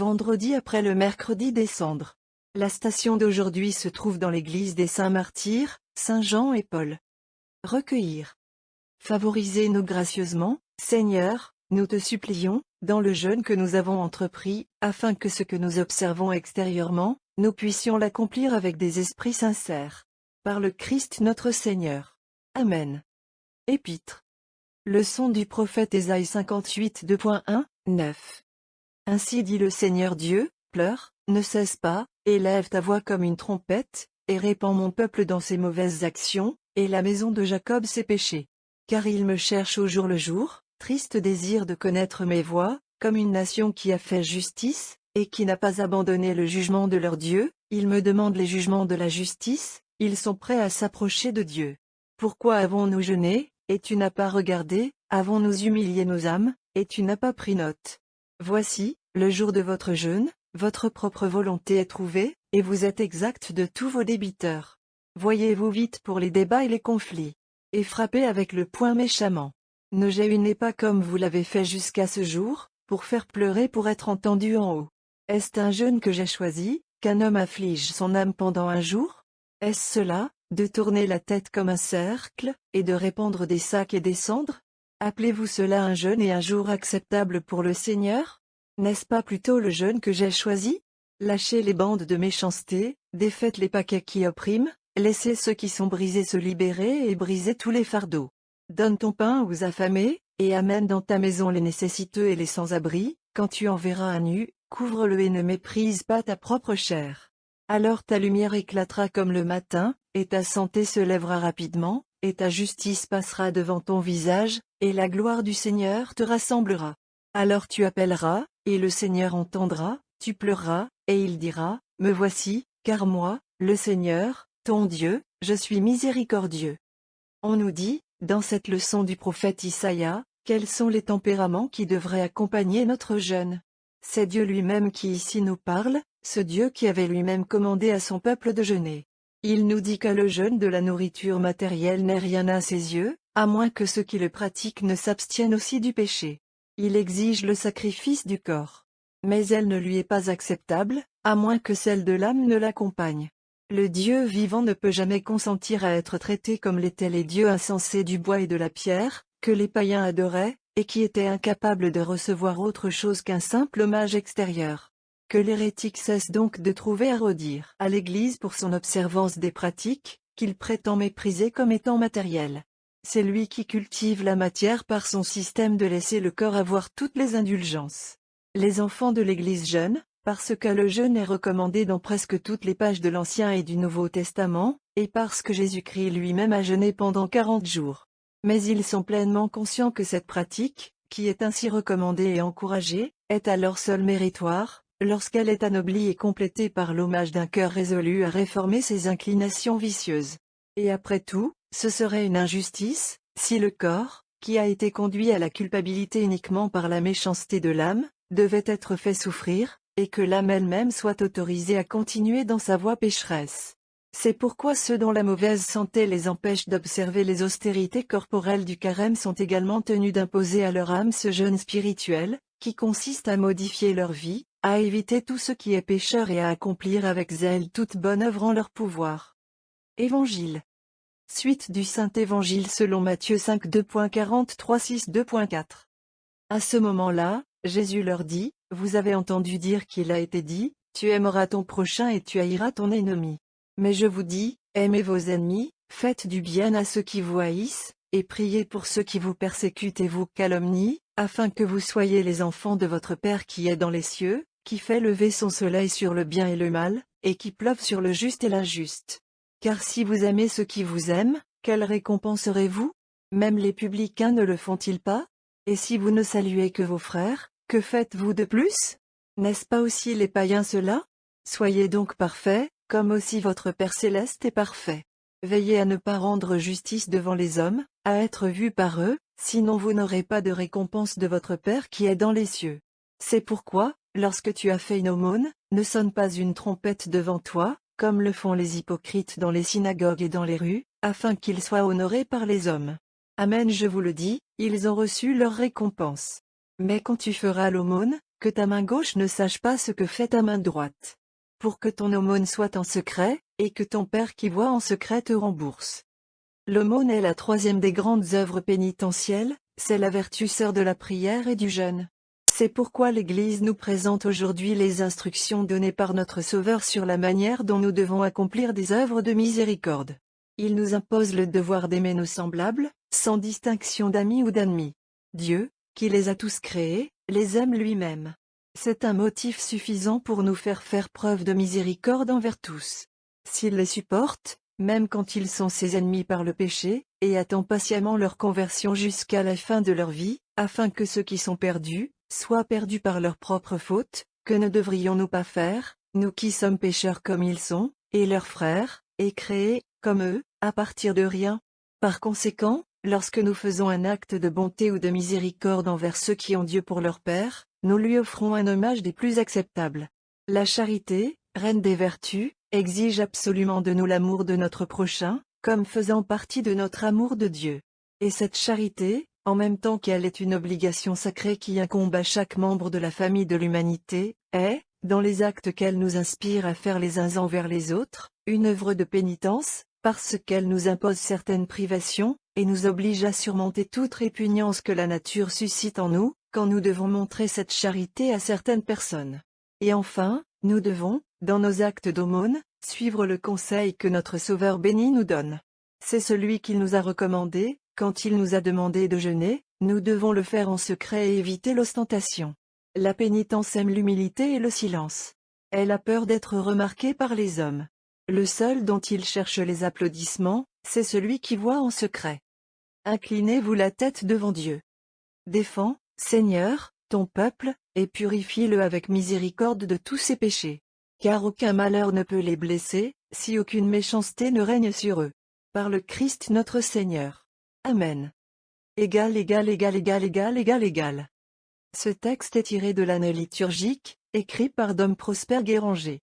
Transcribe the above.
vendredi après le mercredi des Cendres. La station d'aujourd'hui se trouve dans l'église des Saints Martyrs, Saint Jean et Paul. Recueillir. Favorisez-nous gracieusement, Seigneur, nous te supplions, dans le jeûne que nous avons entrepris, afin que ce que nous observons extérieurement, nous puissions l'accomplir avec des esprits sincères. Par le Christ notre Seigneur. Amen. Épître. Leçon du prophète Ésaïe 58 2.1, 9. Ainsi dit le Seigneur Dieu, pleure, ne cesse pas, élève ta voix comme une trompette, et répands mon peuple dans ses mauvaises actions, et la maison de Jacob ses péchés. Car ils me cherchent au jour le jour, triste désir de connaître mes voies, comme une nation qui a fait justice, et qui n'a pas abandonné le jugement de leur Dieu, ils me demandent les jugements de la justice, ils sont prêts à s'approcher de Dieu. Pourquoi avons-nous jeûné, et tu n'as pas regardé, avons-nous humilié nos âmes, et tu n'as pas pris note? Voici, le jour de votre jeûne, votre propre volonté est trouvée, et vous êtes exact de tous vos débiteurs. Voyez-vous vite pour les débats et les conflits. Et frappez avec le poing méchamment. Ne jeûnez pas comme vous l'avez fait jusqu'à ce jour, pour faire pleurer pour être entendu en haut. Est-ce un jeûne que j'ai choisi, qu'un homme afflige son âme pendant un jour? Est-ce cela, de tourner la tête comme un cercle, et de répandre des sacs et des cendres? Appelez-vous cela un jeûne et un jour acceptable pour le Seigneur? N'est-ce pas plutôt le jeûne que j'ai choisi? Lâchez les bandes de méchanceté, défaites les paquets qui oppriment, laissez ceux qui sont brisés se libérer et brisez tous les fardeaux. Donne ton pain aux affamés, et amène dans ta maison les nécessiteux et les sans-abri, quand tu en verras un nu, couvre-le et ne méprise pas ta propre chair. Alors ta lumière éclatera comme le matin, et ta santé se lèvera rapidement, et ta justice passera devant ton visage, et la gloire du Seigneur te rassemblera. Alors tu appelleras, et le Seigneur entendra, tu pleureras, et il dira, me voici, car moi, le Seigneur, ton Dieu, je suis miséricordieux. On nous dit, dans cette leçon du prophète Isaïe, quels sont les tempéraments qui devraient accompagner notre jeûne. C'est Dieu lui-même qui ici nous parle, ce Dieu qui avait lui-même commandé à son peuple de jeûner. Il nous dit que le jeûne de la nourriture matérielle n'est rien à ses yeux, à moins que ceux qui le pratiquent ne s'abstiennent aussi du péché. Il exige le sacrifice du corps. Mais elle ne lui est pas acceptable, à moins que celle de l'âme ne l'accompagne. Le Dieu vivant ne peut jamais consentir à être traité comme l'étaient les dieux insensés du bois et de la pierre, que les païens adoraient, et qui étaient incapables de recevoir autre chose qu'un simple hommage extérieur. Que l'hérétique cesse donc de trouver à redire à l'Église pour son observance des pratiques, qu'il prétend mépriser comme étant matérielles. C'est lui qui cultive la matière par son système de laisser le corps avoir toutes les indulgences. Les enfants de l'Église jeûnent, parce que le jeûne est recommandé dans presque toutes les pages de l'Ancien et du Nouveau Testament, et parce que Jésus-Christ lui-même a jeûné pendant 40 jours. Mais ils sont pleinement conscients que cette pratique, qui est ainsi recommandée et encouragée, est alors seule méritoire, lorsqu'elle est anoblie et complétée par l'hommage d'un cœur résolu à réformer ses inclinations vicieuses. Et après tout, ce serait une injustice, si le corps, qui a été conduit à la culpabilité uniquement par la méchanceté de l'âme, devait être fait souffrir, et que l'âme elle-même soit autorisée à continuer dans sa voie pécheresse. C'est pourquoi ceux dont la mauvaise santé les empêche d'observer les austérités corporelles du carême sont également tenus d'imposer à leur âme ce jeûne spirituel, qui consiste à modifier leur vie, à éviter tout ce qui est pécheur et à accomplir avec zèle toute bonne œuvre en leur pouvoir. Évangile. Suite du Saint-Évangile selon Matthieu 5 2.43 6 2.4. À ce moment-là, Jésus leur dit, « Vous avez entendu dire qu'il a été dit, tu aimeras ton prochain et tu haïras ton ennemi. Mais je vous dis, aimez vos ennemis, faites du bien à ceux qui vous haïssent, et priez pour ceux qui vous persécutent et vous calomnient, afin que vous soyez les enfants de votre Père qui est dans les cieux, qui fait lever son soleil sur le bien et le mal, et qui pleuve sur le juste et l'injuste. Car si vous aimez ceux qui vous aiment, quelle récompenserez-vous? Même les publicains ne le font-ils pas? Et si vous ne saluez que vos frères, que faites-vous de plus? N'est-ce pas aussi les païens cela? Soyez donc parfaits, comme aussi votre Père céleste est parfait. Veillez à ne pas rendre justice devant les hommes, à être vus par eux, sinon vous n'aurez pas de récompense de votre Père qui est dans les cieux. C'est pourquoi, lorsque tu as fait une aumône, ne sonne pas une trompette devant toi, comme le font les hypocrites dans les synagogues et dans les rues, afin qu'ils soient honorés par les hommes. Amen, je vous le dis, ils ont reçu leur récompense. Mais quand tu feras l'aumône, Que ta main gauche ne sache pas ce que fait ta main droite. Pour que ton aumône soit en secret, et que ton Père qui voit en secret te rembourse. L'aumône est la troisième des grandes œuvres pénitentielles, c'est la vertu sœur de la prière et du jeûne. C'est pourquoi l'Église nous présente aujourd'hui les instructions données par notre Sauveur sur la manière dont nous devons accomplir des œuvres de miséricorde. Il nous impose le devoir d'aimer nos semblables, sans distinction d'amis ou d'ennemis. Dieu, qui les a tous créés, les aime lui-même. C'est un motif suffisant pour nous faire preuve de miséricorde envers tous. S'il les supporte, même quand ils sont ses ennemis par le péché, et attend patiemment leur conversion jusqu'à la fin de leur vie, afin que ceux qui sont perdus, soient perdus par leur propre faute, que ne devrions-nous pas faire, nous qui sommes pécheurs comme ils sont, et leurs frères, et créés, comme eux, à partir de rien? Par conséquent, lorsque nous faisons un acte de bonté ou de miséricorde envers ceux qui ont Dieu pour leur Père, nous lui offrons un hommage des plus acceptables. La charité, reine des vertus, exige absolument de nous l'amour de notre prochain, comme faisant partie de notre amour de Dieu. Et cette charité, en même temps qu'elle est une obligation sacrée qui incombe à chaque membre de la famille de l'humanité, est, dans les actes qu'elle nous inspire à faire les uns envers les autres, une œuvre de pénitence, parce qu'elle nous impose certaines privations, et nous oblige à surmonter toute répugnance que la nature suscite en nous, quand nous devons montrer cette charité à certaines personnes. Et enfin, nous devons, dans nos actes d'aumône, suivre le conseil que notre Sauveur béni nous donne. C'est celui qu'il nous a recommandé, quand il nous a demandé de jeûner, nous devons le faire en secret et éviter l'ostentation. La pénitence aime l'humilité et le silence. Elle a peur d'être remarquée par les hommes. Le seul dont il cherche les applaudissements, c'est celui qui voit en secret. Inclinez-vous la tête devant Dieu. Défends, Seigneur, ton peuple, et purifie-le avec miséricorde de tous ses péchés. Car aucun malheur ne peut les blesser, si aucune méchanceté ne règne sur eux. Par le Christ notre Seigneur. Amen. Égal. Ce texte est tiré de l'année liturgique, écrit par Dom Prosper Guéranger.